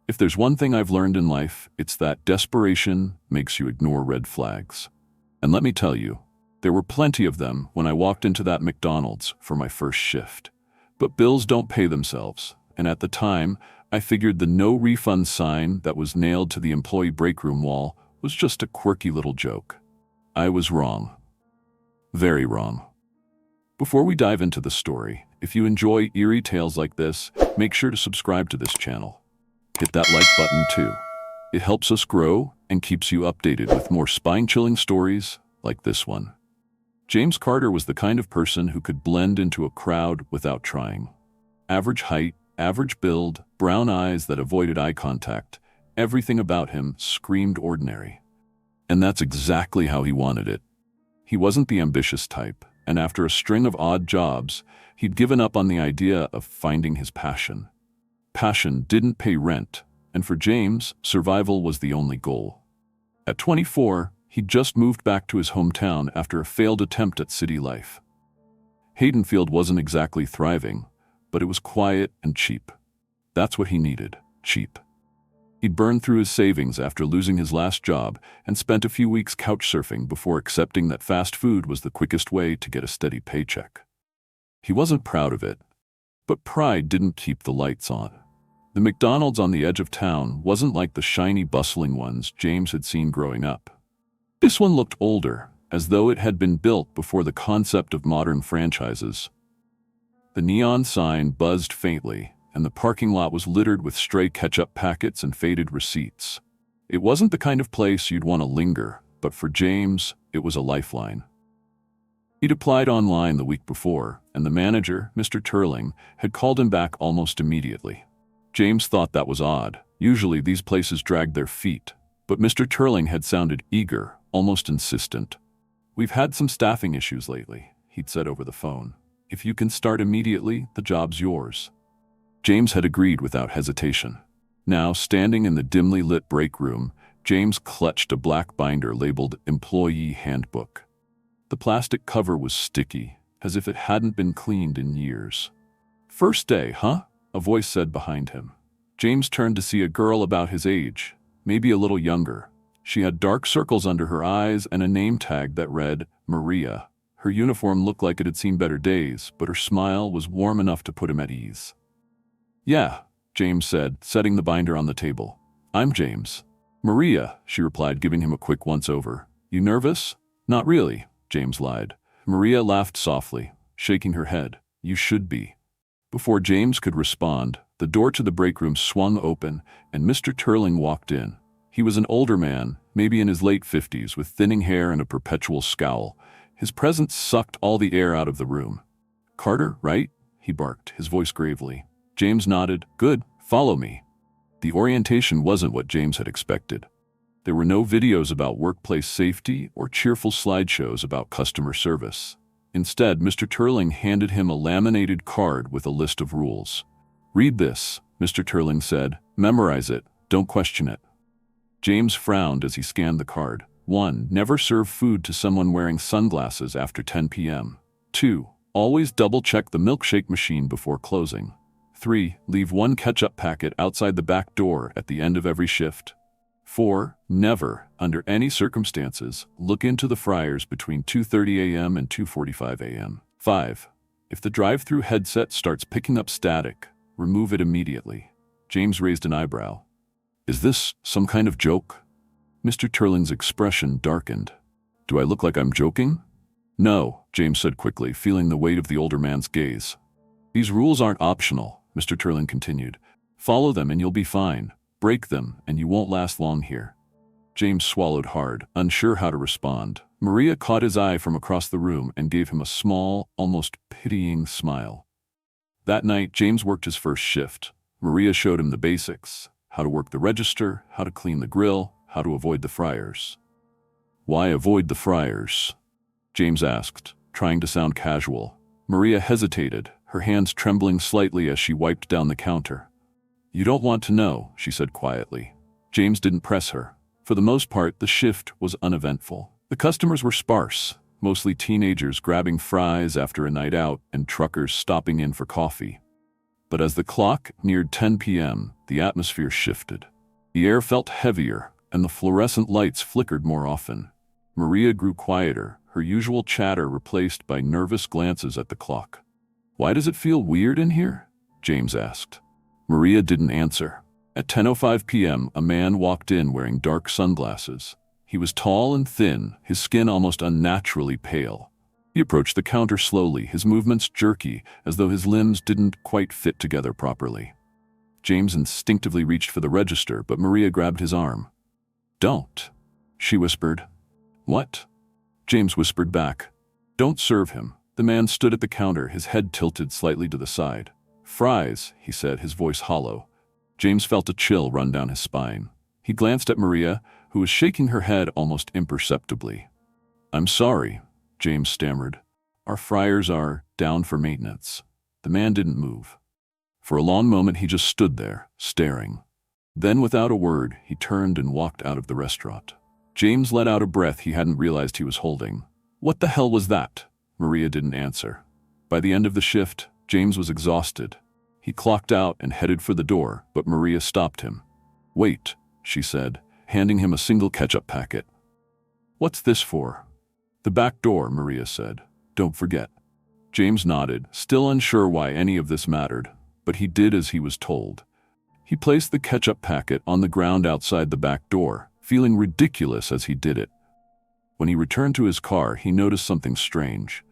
If there's one thing I've learned in life, it's that desperation makes you ignore red flags. And let me tell you, there were plenty of them when I walked into that McDonald's for my first shift. But bills don't pay themselves, and at the time, I figured the no refund sign that was nailed to the employee break room wall was just a quirky little joke. I was wrong. Very wrong. Before we dive into the story, if you enjoy eerie tales like this, make sure to subscribe to this channel. Hit that like button too. It helps us grow and keeps you updated with more spine-chilling stories like this one. James Carter was the kind of person who could blend into a crowd without trying. Average height, average build, brown eyes that avoided eye contact. Everything about him screamed ordinary. And that's exactly how he wanted it. He wasn't the ambitious type, and after a string of odd jobs, he'd given up on the idea of finding his passion. Passion didn't pay rent, and for James, survival was the only goal. At 24, he'd just moved back to his hometown after a failed attempt at city life. Haydenfield wasn't exactly thriving, but it was quiet and cheap. That's what he needed, cheap. He'd burned through his savings after losing his last job and spent a few weeks couch surfing before accepting that fast food was the quickest way to get a steady paycheck. He wasn't proud of it, but pride didn't keep the lights on. The McDonald's on the edge of town wasn't like the shiny, bustling ones James had seen growing up. This one looked older, as though it had been built before the concept of modern franchises. The neon sign buzzed faintly, and the parking lot was littered with stray ketchup packets and faded receipts. It wasn't the kind of place you'd want to linger, but for James, it was a lifeline. He'd applied online the week before, and the manager, Mr. Turling, had called him back almost immediately. James thought that was odd. Usually these places dragged their feet, but Mr. Turling had sounded eager, almost insistent. "We've had some staffing issues lately," he'd said over the phone. "If you can start immediately, the job's yours." James had agreed without hesitation. Now, standing in the dimly lit break room, James clutched a black binder labeled Employee Handbook. The plastic cover was sticky, as if it hadn't been cleaned in years. "First day, huh?" a voice said behind him. James turned to see a girl about his age, maybe a little younger. She had dark circles under her eyes and a name tag that read Maria. Her uniform looked like it had seen better days, but her smile was warm enough to put him at ease. "Yeah," James said, setting the binder on the table. "I'm James." "Maria," she replied, giving him a quick once-over. "You nervous?" "Not really," James lied. Maria laughed softly, shaking her head. "You should be." Before James could respond, the door to the break room swung open, and Mr. Turling walked in. He was an older man, maybe in his late 50s, with thinning hair and a perpetual scowl. His presence sucked all the air out of the room. "Carter, right?" he barked, his voice gravely. James nodded. "Good, follow me." The orientation wasn't what James had expected. There were no videos about workplace safety or cheerful slideshows about customer service. Instead, Mr. Turling handed him a laminated card with a list of rules. "Read this," Mr. Turling said. "Memorize it. Don't question it." James frowned as he scanned the card. 1. Never serve food to someone wearing sunglasses after 10 p.m. 2. Always double-check the milkshake machine before closing. 3. Leave one ketchup packet outside the back door at the end of every shift. 4. Never, under any circumstances, look into the fryers between 2:30 a.m. and 2:45 a.m. 5. If the drive-through headset starts picking up static, remove it immediately. James raised an eyebrow. "Is this some kind of joke?" Mr. Turling's expression darkened. "Do I look like I'm joking?" "No," James said quickly, feeling the weight of the older man's gaze. "These rules aren't optional," Mr. Turling continued. "Follow them and you'll be fine. Break them, and you won't last long here." James swallowed hard, unsure how to respond. Maria caught his eye from across the room and gave him a small, almost pitying smile. That night, James worked his first shift. Maria showed him the basics: how to work the register, how to clean the grill, how to avoid the fryers. "Why avoid the fryers?" James asked, trying to sound casual. Maria hesitated, her hands trembling slightly as she wiped down the counter. "You don't want to know," she said quietly. James didn't press her. For the most part, the shift was uneventful. The customers were sparse, mostly teenagers grabbing fries after a night out and truckers stopping in for coffee. But as the clock neared 10 p.m., the atmosphere shifted. The air felt heavier, and the fluorescent lights flickered more often. Maria grew quieter, her usual chatter replaced by nervous glances at the clock. "Why does it feel weird in here?" James asked. Maria didn't answer. At 10:05 p.m., a man walked in wearing dark sunglasses. He was tall and thin, his skin almost unnaturally pale. He approached the counter slowly, his movements jerky, as though his limbs didn't quite fit together properly. James instinctively reached for the register, but Maria grabbed his arm. "Don't," she whispered. "What?" James whispered back. "Don't serve him." The man stood at the counter, his head tilted slightly to the side. "Fries," he said, his voice hollow. James felt a chill run down his spine. He glanced at Maria, who was shaking her head almost imperceptibly. "I'm sorry," James stammered. "Our fryers are down for maintenance." The man didn't move. For a long moment he just stood there, staring. Then, without a word, he turned and walked out of the restaurant. James let out a breath he hadn't realized he was holding. "What the hell was that?" Maria didn't answer. By the end of the shift, James was exhausted. He clocked out and headed for the door, but Maria stopped him. "Wait," she said, handing him a single ketchup packet. "What's this for?" "The back door," Maria said. "Don't forget." James nodded, still unsure why any of this mattered, but he did as he was told. He placed the ketchup packet on the ground outside the back door, feeling ridiculous as he did it. When he returned to his car, he noticed something strange.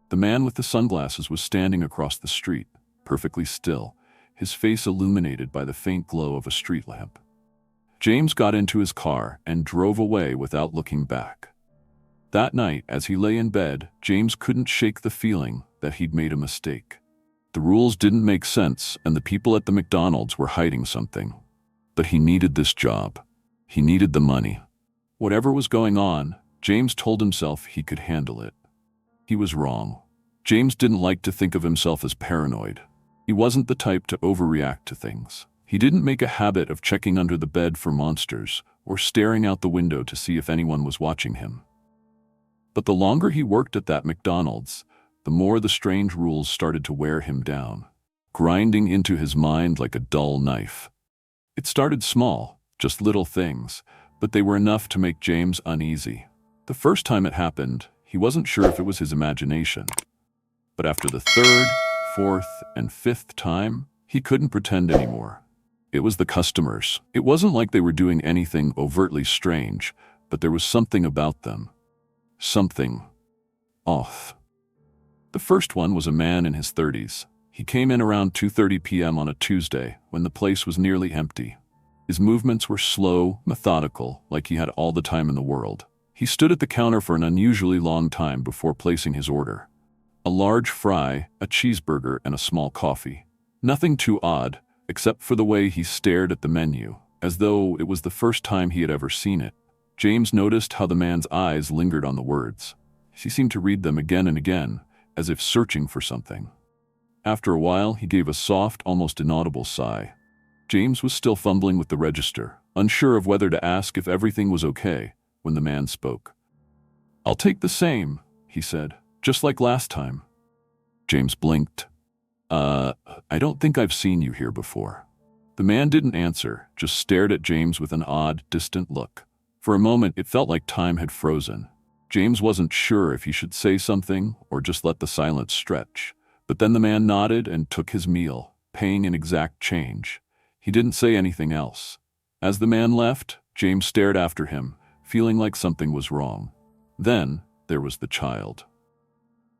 The man with the sunglasses was standing across the street, perfectly still, his face illuminated by the faint glow of a street lamp. James got into his car and drove away without looking back. That night, as he lay in bed, James couldn't shake the feeling that he'd made a mistake. The rules didn't make sense, and the people at the McDonald's were hiding something. But he needed this job. He needed the money. Whatever was going on, James told himself he could handle it. He was wrong. James didn't like to think of himself as paranoid. He wasn't the type to overreact to things. He didn't make a habit of checking under the bed for monsters or staring out the window to see if anyone was watching him. But the longer he worked at that McDonald's, the more the strange rules started to wear him down, grinding into his mind like a dull knife. It started small, just little things, but they were enough to make James uneasy. The first time it happened, he wasn't sure if it was his imagination. But after the third, fourth, and fifth time, he couldn't pretend anymore. It was the customers. It wasn't like they were doing anything overtly strange, but there was something about them. Something off. The first one was a man in his 30s. He came in around 2:30 p.m. on a Tuesday, when the place was nearly empty. His movements were slow, methodical, like he had all the time in the world. He stood at the counter for an unusually long time before placing his order. A large fry, a cheeseburger, and a small coffee. Nothing too odd, except for the way he stared at the menu, as though it was the first time he had ever seen it. James noticed how the man's eyes lingered on the words. He seemed to read them again and again, as if searching for something. After a while, he gave a soft, almost inaudible sigh. James was still fumbling with the register, unsure of whether to ask if everything was okay, when the man spoke. "I'll take the same," he said, "just like last time." James blinked. I don't think I've seen you here before." The man didn't answer, just stared at James with an odd, distant look. For a moment, it felt like time had frozen. James wasn't sure if he should say something or just let the silence stretch. But then the man nodded and took his meal, paying in exact change. He didn't say anything else. As the man left, James stared after him, feeling like something was wrong. Then, there was the child.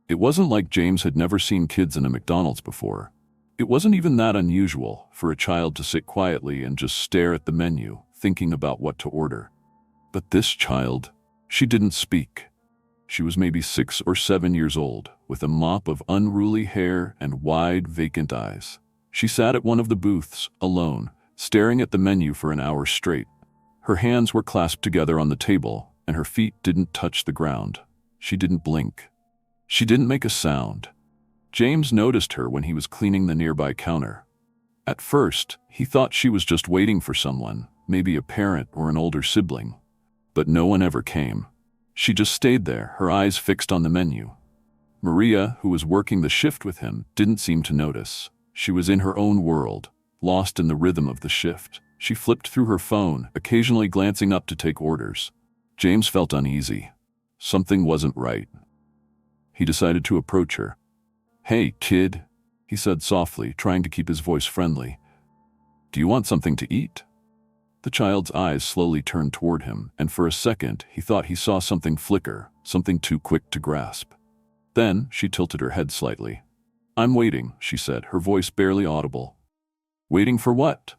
It wasn't like James had never seen kids in a McDonald's before. It wasn't even that unusual for a child to sit quietly and just stare at the menu, thinking about what to order. But this child, she didn't speak. She was maybe 6 or 7 years old, with a mop of unruly hair and wide, vacant eyes. She sat at one of the booths, alone, staring at the menu for an hour straight. Her hands were clasped together on the table, and her feet didn't touch the ground. She didn't blink. She didn't make a sound. James noticed her when he was cleaning the nearby counter. At first, he thought she was just waiting for someone, maybe a parent or an older sibling. But no one ever came. She just stayed there, her eyes fixed on the menu. Maria, who was working the shift with him, didn't seem to notice. She was in her own world, lost in the rhythm of the shift. She flipped through her phone, occasionally glancing up to take orders. James felt uneasy. Something wasn't right. He decided to approach her. "Hey, kid," he said softly, trying to keep his voice friendly. "Do you want something to eat?" The child's eyes slowly turned toward him, and for a second he thought he saw something flicker, something too quick to grasp. Then she tilted her head slightly. "I'm waiting," she said, her voice barely audible. "Waiting for what?"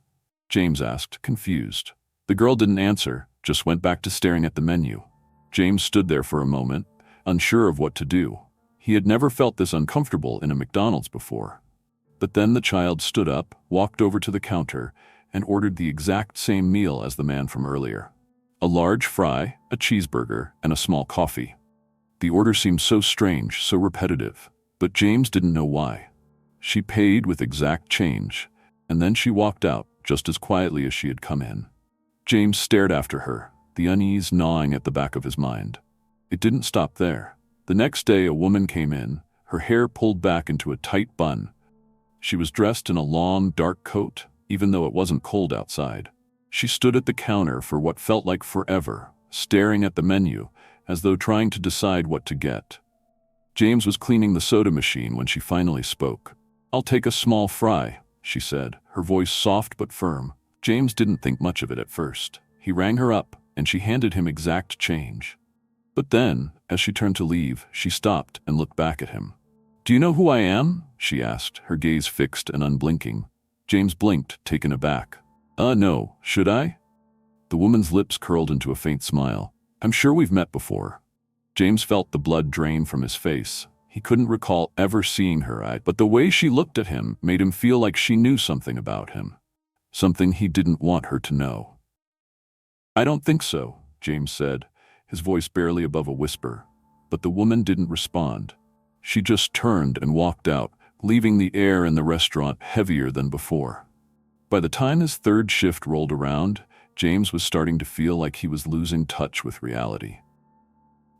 James asked, confused. The girl didn't answer, just went back to staring at the menu. James stood there for a moment, unsure of what to do. He had never felt this uncomfortable in a McDonald's before. But then the child stood up, walked over to the counter, and ordered the exact same meal as the man from earlier. A large fry, a cheeseburger, and a small coffee. The order seemed so strange, so repetitive, but James didn't know why. She paid with exact change, and then she walked out just as quietly as she had come in. James stared after her, the unease gnawing at the back of his mind. It didn't stop there. The next day a woman came in, her hair pulled back into a tight bun. She was dressed in a long, dark coat, even though it wasn't cold outside. She stood at the counter for what felt like forever, staring at the menu, as though trying to decide what to get. James was cleaning the soda machine when she finally spoke. "I'll take a small fry," she said, her voice soft but firm. James didn't think much of it at first. He rang her up, and she handed him exact change. But then, as she turned to leave, she stopped and looked back at him. "Do you know who I am?" she asked, her gaze fixed and unblinking. James blinked, taken aback. No, should I?" The woman's lips curled into a faint smile. "I'm sure we've met before." James felt the blood drain from his face. He couldn't recall ever seeing her, but the way she looked at him made him feel like she knew something about him. Something he didn't want her to know. "I don't think so," James said, his voice barely above a whisper. But the woman didn't respond. She just turned and walked out, leaving the air in the restaurant heavier than before. By the time his third shift rolled around, James was starting to feel like he was losing touch with reality.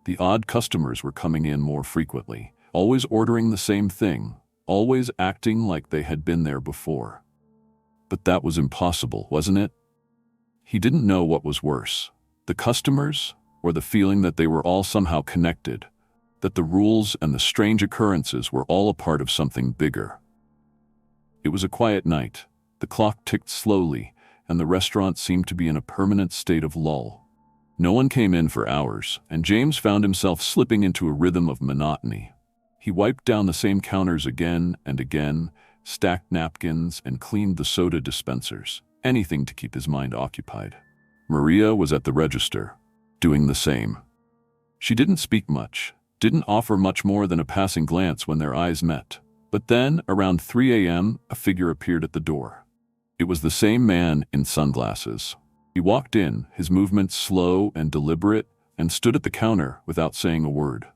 The odd customers were coming in more frequently, always ordering the same thing, always acting like they had been there before. But that was impossible, wasn't it? He didn't know what was worse, the customers, or the feeling that they were all somehow connected, that the rules and the strange occurrences were all a part of something bigger. It was a quiet night. The clock ticked slowly, and the restaurant seemed to be in a permanent state of lull. No one came in for hours, and James found himself slipping into a rhythm of monotony. He wiped down the same counters again and again, stacked napkins, and cleaned the soda dispensers, anything to keep his mind occupied. Maria was at the register, doing the same. She didn't speak much, didn't offer much more than a passing glance when their eyes met. But then, around 3 a.m., a figure appeared at the door. It was the same man in sunglasses. He walked in, his movements slow and deliberate, and stood at the counter without saying a word.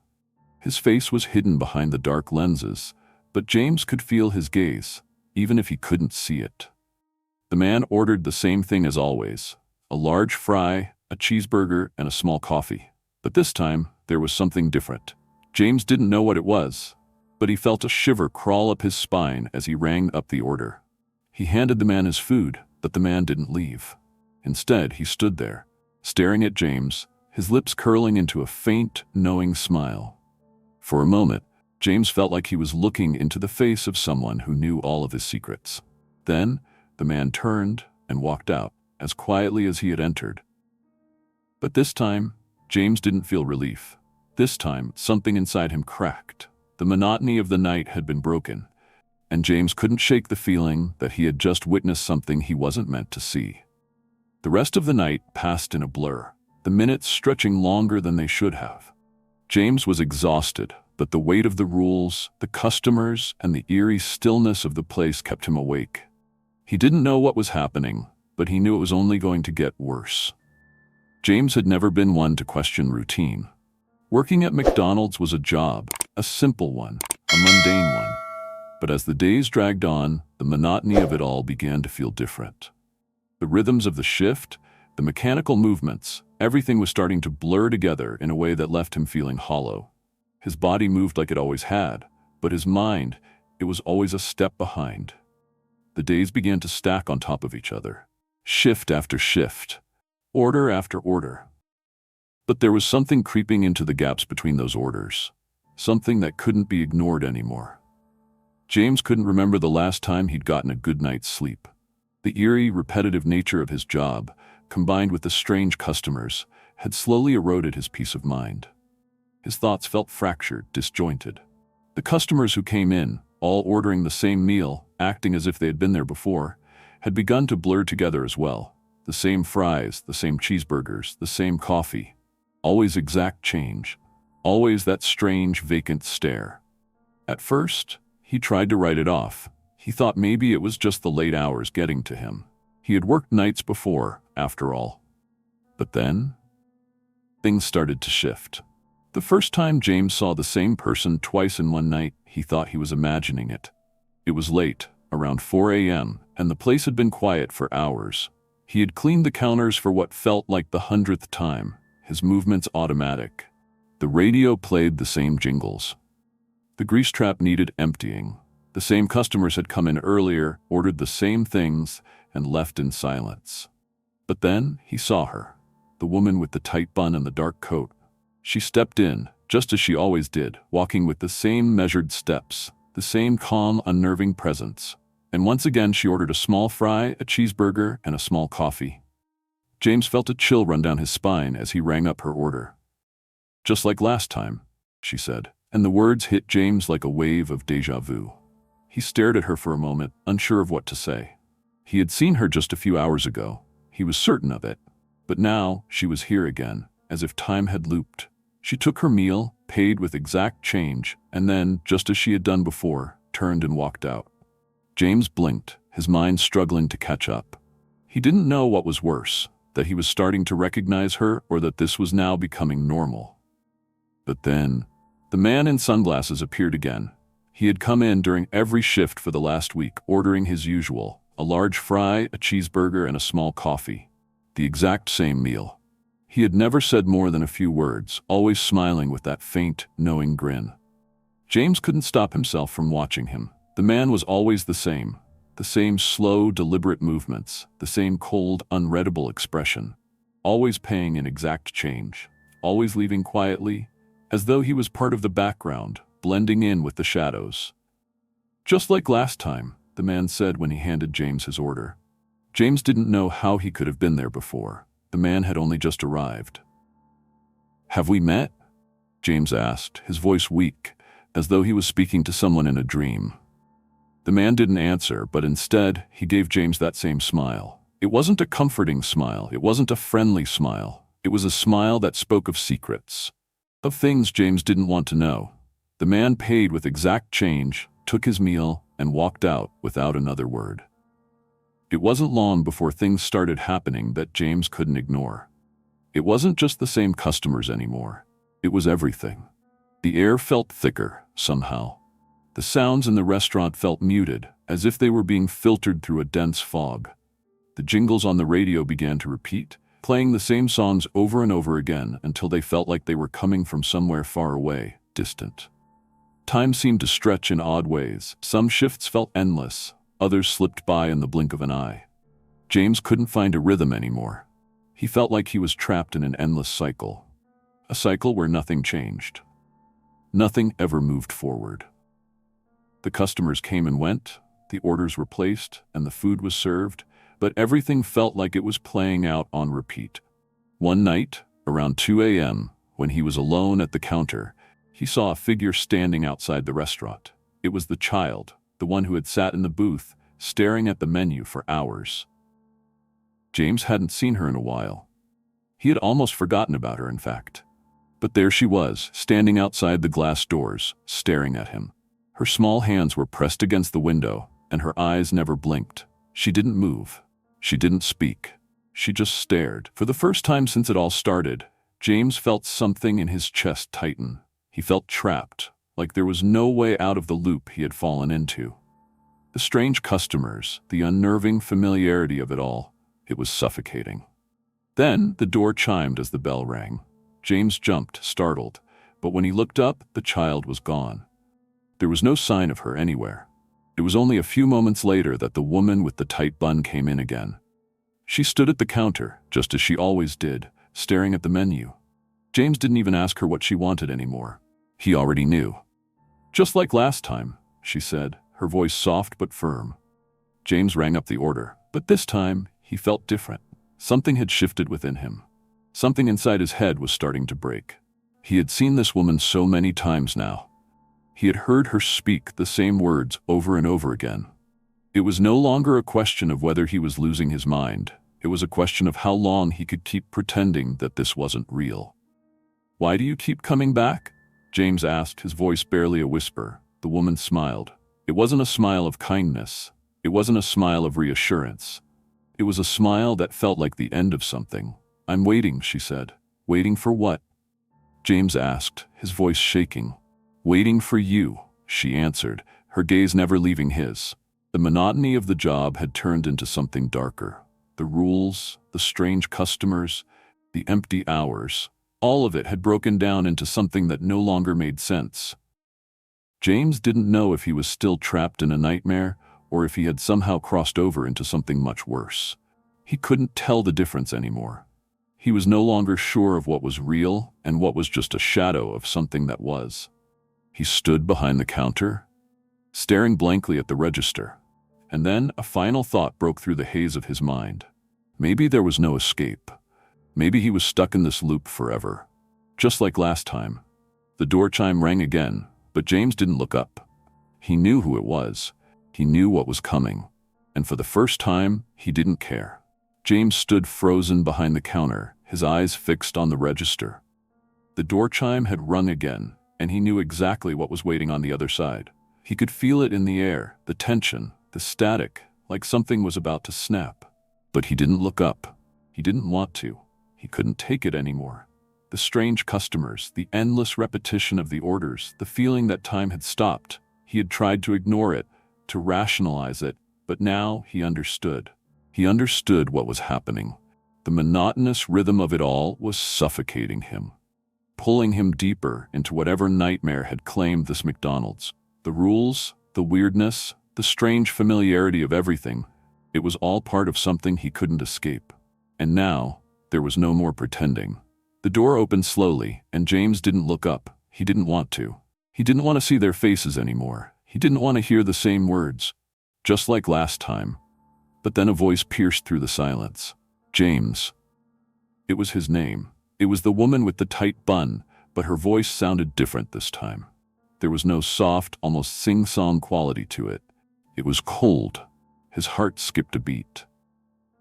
His face was hidden behind the dark lenses, but James could feel his gaze, even if he couldn't see it. The man ordered the same thing as always, a large fry, a cheeseburger, and a small coffee. But this time, there was something different. James didn't know what it was, but he felt a shiver crawl up his spine as he rang up the order. He handed the man his food, but the man didn't leave. Instead, he stood there, staring at James, his lips curling into a faint, knowing smile. For a moment, James felt like he was looking into the face of someone who knew all of his secrets. Then, the man turned and walked out, as quietly as he had entered. But this time, James didn't feel relief. This time, something inside him cracked. The monotony of the night had been broken, and James couldn't shake the feeling that he had just witnessed something he wasn't meant to see. The rest of the night passed in a blur, the minutes stretching longer than they should have. James was exhausted, but the weight of the rules, the customers, and the eerie stillness of the place kept him awake. He didn't know what was happening, but he knew it was only going to get worse. James had never been one to question routine. Working at McDonald's was a job, a simple one, a mundane one. But as the days dragged on, the monotony of it all began to feel different. The rhythms of the shift, the mechanical movements, everything was starting to blur together in a way that left him feeling hollow. His body moved like it always had, but his mind, it was always a step behind. The days began to stack on top of each other. Shift after shift. Order after order. But there was something creeping into the gaps between those orders. Something that couldn't be ignored anymore. James couldn't remember the last time he'd gotten a good night's sleep. The eerie, repetitive nature of his job, combined with the strange customers, had slowly eroded his peace of mind. His thoughts felt fractured, disjointed. The customers who came in, all ordering the same meal, acting as if they had been there before, had begun to blur together as well. The same fries, the same cheeseburgers, the same coffee. Always exact change. Always that strange, vacant stare. At first, he tried to write it off. He thought maybe it was just the late hours getting to him. He had worked nights before, after all. But then, things started to shift. The first time James saw the same person twice in one night, he thought he was imagining it. It was late, around 4 a.m., and the place had been quiet for hours. He had cleaned the counters for what felt like the 100th time, his movements automatic. The radio played the same jingles. The grease trap needed emptying. The same customers had come in earlier, ordered the same things, and left in silence. But then he saw her, the woman with the tight bun and the dark coat. She stepped in, just as she always did, walking with the same measured steps, the same calm, unnerving presence. And once again she ordered a small fry, a cheeseburger, and a small coffee. James felt a chill run down his spine as he rang up her order. "Just like last time," she said, and the words hit James like a wave of déjà vu. He stared at her for a moment, unsure of what to say. He had seen her just a few hours ago. He was certain of it. But now she was here again, as if time had looped. She took her meal, paid with exact change, and then, just as she had done before, turned and walked out. James blinked, his mind struggling to catch up. He didn't know what was worse, that he was starting to recognize her or that this was now becoming normal. But then, the man in sunglasses appeared again. He had come in during every shift for the last week, ordering his usual, a large fry, a cheeseburger, and a small coffee. The exact same meal. He had never said more than a few words, always smiling with that faint, knowing grin. James couldn't stop himself from watching him. The man was always the same slow, deliberate movements, the same cold, unreadable expression, always paying in exact change, always leaving quietly, as though he was part of the background, blending in with the shadows. "Just like last time," the man said when he handed James his order. James didn't know how he could have been there before. The man had only just arrived. "Have we met?" James asked, his voice weak, as though he was speaking to someone in a dream. The man didn't answer, but instead, he gave James that same smile. It wasn't a comforting smile. It wasn't a friendly smile. It was a smile that spoke of secrets, of things James didn't want to know. The man paid with exact change, took his meal, and walked out without another word. It wasn't long before things started happening that James couldn't ignore. It wasn't just the same customers anymore. It was everything. The air felt thicker, somehow. The sounds in the restaurant felt muted, as if they were being filtered through a dense fog. The jingles on the radio began to repeat, playing the same songs over and over again until they felt like they were coming from somewhere far away, distant. Time seemed to stretch in odd ways. Some shifts felt endless, others slipped by in the blink of an eye. James couldn't find a rhythm anymore. He felt like he was trapped in an endless cycle. A cycle where nothing changed. Nothing ever moved forward. The customers came and went, the orders were placed, and the food was served, but everything felt like it was playing out on repeat. One night, around 2 a.m., when he was alone at the counter, he saw a figure standing outside the restaurant. It was the child, the one who had sat in the booth, staring at the menu for hours. James hadn't seen her in a while. He had almost forgotten about her, in fact. But there she was, standing outside the glass doors, staring at him. Her small hands were pressed against the window, and her eyes never blinked. She didn't move. She didn't speak. She just stared. For the first time since it all started, James felt something in his chest tighten. He felt trapped, like there was no way out of the loop he had fallen into. The strange customers, the unnerving familiarity of it all, it was suffocating. Then the door chimed as the bell rang. James jumped, startled, but when he looked up, the child was gone. There was no sign of her anywhere. It was only a few moments later that the woman with the tight bun came in again. She stood at the counter, just as she always did, staring at the menu. James didn't even ask her what she wanted anymore. He already knew. "Just like last time," she said, her voice soft but firm. James rang up the order, but this time he felt different. Something had shifted within him. Something inside his head was starting to break. He had seen this woman so many times now. He had heard her speak the same words over and over again. It was no longer a question of whether he was losing his mind. It was a question of how long he could keep pretending that this wasn't real. "Why do you keep coming back?" James asked, his voice barely a whisper. The woman smiled. It wasn't a smile of kindness. It wasn't a smile of reassurance. It was a smile that felt like the end of something. "I'm waiting," she said. "Waiting for what?" James asked, his voice shaking. "Waiting for you," she answered, her gaze never leaving his. The monotony of the job had turned into something darker. The rules, the strange customers, the empty hours, all of it had broken down into something that no longer made sense. James didn't know if he was still trapped in a nightmare or if he had somehow crossed over into something much worse. He couldn't tell the difference anymore. He was no longer sure of what was real and what was just a shadow of something that was. He stood behind the counter, staring blankly at the register. And then a final thought broke through the haze of his mind. Maybe there was no escape. Maybe he was stuck in this loop forever. Just like last time. The door chime rang again, but James didn't look up. He knew who it was. He knew what was coming. And for the first time, he didn't care. James stood frozen behind the counter, his eyes fixed on the register. The door chime had rung again, and he knew exactly what was waiting on the other side. He could feel it in the air, the tension, the static, like something was about to snap. But he didn't look up. He didn't want to. He couldn't take it anymore. The strange customers, the endless repetition of the orders, the feeling that time had stopped. He had tried to ignore it, to rationalize it, but now he understood. He understood what was happening. The monotonous rhythm of it all was suffocating him, pulling him deeper into whatever nightmare had claimed this McDonald's. The rules, the weirdness, the strange familiarity of everything, it was all part of something he couldn't escape. And now, there was no more pretending. The door opened slowly, and James didn't look up. He didn't want to. He didn't want to see their faces anymore. He didn't want to hear the same words, just like last time. But then a voice pierced through the silence. James. It was his name. It was the woman with the tight bun, but her voice sounded different this time. There was no soft, almost sing-song quality to it. It was cold. His heart skipped a beat.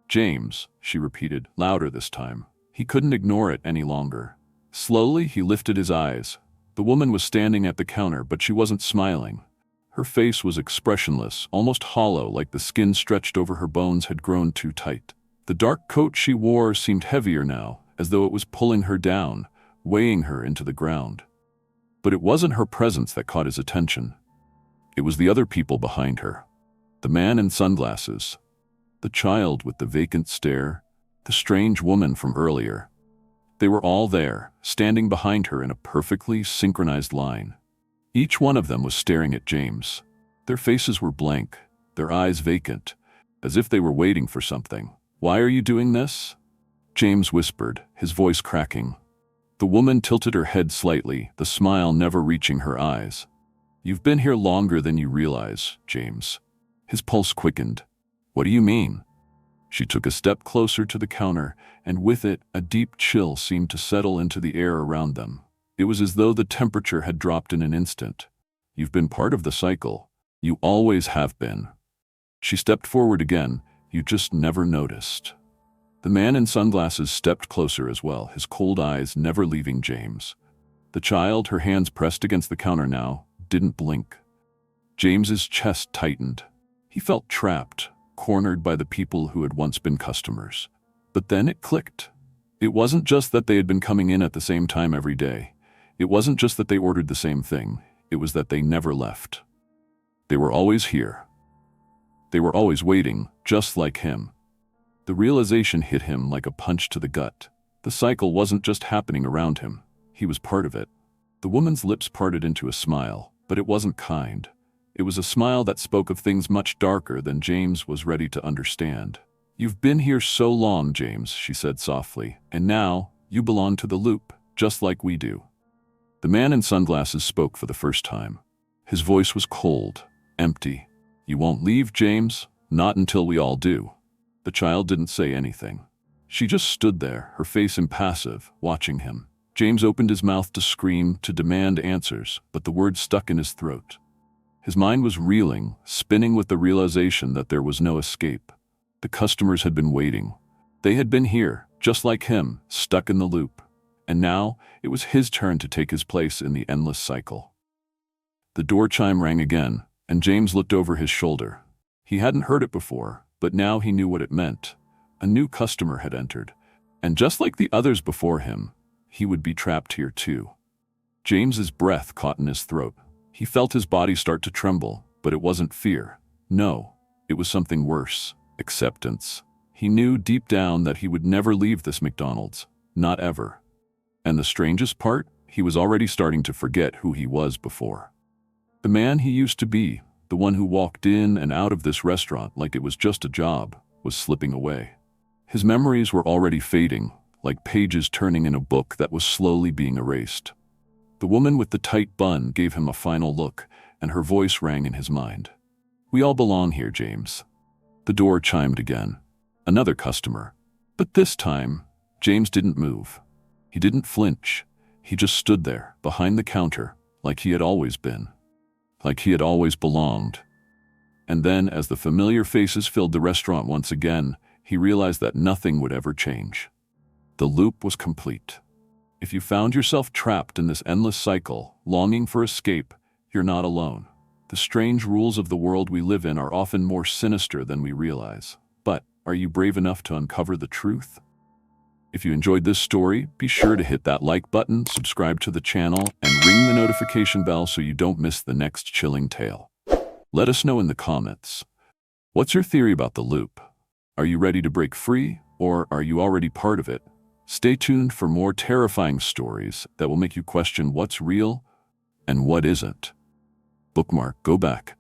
"James," she repeated, louder this time. He couldn't ignore it any longer. Slowly, he lifted his eyes. The woman was standing at the counter, but she wasn't smiling. Her face was expressionless, almost hollow, like the skin stretched over her bones had grown too tight. The dark coat she wore seemed heavier now, as though it was pulling her down, weighing her into the ground. But it wasn't her presence that caught his attention. It was the other people behind her. The man in sunglasses, the child with the vacant stare, the strange woman from earlier. They were all there, standing behind her in a perfectly synchronized line. Each one of them was staring at James. Their faces were blank, their eyes vacant, as if they were waiting for something. "Why are you doing this?" James whispered, his voice cracking. The woman tilted her head slightly, the smile never reaching her eyes. "You've been here longer than you realize, James." His pulse quickened. "What do you mean?" She took a step closer to the counter, and with it, a deep chill seemed to settle into the air around them. It was as though the temperature had dropped in an instant. "You've been part of the cycle. You always have been." She stepped forward again. "You just never noticed." The man in sunglasses stepped closer as well, his cold eyes never leaving James. The child, her hands pressed against the counter now, didn't blink. James's chest tightened. He felt trapped, cornered by the people who had once been customers. But then it clicked. It wasn't just that they had been coming in at the same time every day. It wasn't just that they ordered the same thing. It was that they never left. They were always here. They were always waiting, just like him. The realization hit him like a punch to the gut. The cycle wasn't just happening around him. He was part of it. The woman's lips parted into a smile, but it wasn't kind. It was a smile that spoke of things much darker than James was ready to understand. "You've been here so long, James," she said softly, "and now you belong to the loop, just like we do." The man in sunglasses spoke for the first time. His voice was cold, empty. "You won't leave, James? Not until we all do." The child didn't say anything. She just stood there, her face impassive, watching him. James opened his mouth to scream, to demand answers, but the words stuck in his throat. His mind was reeling, spinning with the realization that there was no escape. The customers had been waiting. They had been here, just like him, stuck in the loop. And now it was his turn to take his place in the endless cycle. The door chime rang again, and James looked over his shoulder. He hadn't heard it before, but now he knew what it meant. A new customer had entered, and just like the others before him, he would be trapped here too. James's breath caught in his throat. He felt his body start to tremble, but it wasn't fear. No, it was something worse. Acceptance. He knew deep down that he would never leave this McDonald's. Not ever. And the strangest part, he was already starting to forget who he was before. The man he used to be, the one who walked in and out of this restaurant like it was just a job, was slipping away. His memories were already fading, like pages turning in a book that was slowly being erased. The woman with the tight bun gave him a final look, and her voice rang in his mind. "We all belong here, James." The door chimed again. Another customer. But this time, James didn't move. He didn't flinch. He just stood there, behind the counter, like he had always been. Like he had always belonged. And then, as the familiar faces filled the restaurant once again, he realized that nothing would ever change. The loop was complete. If you found yourself trapped in this endless cycle, longing for escape, you're not alone. The strange rules of the world we live in are often more sinister than we realize. But are you brave enough to uncover the truth? If you enjoyed this story, be sure to hit that like button, subscribe to the channel, and ring the notification bell so you don't miss the next chilling tale. Let us know in the comments. What's your theory about the loop? Are you ready to break free, or are you already part of it? Stay tuned for more terrifying stories that will make you question what's real and what isn't. Bookmark, go back,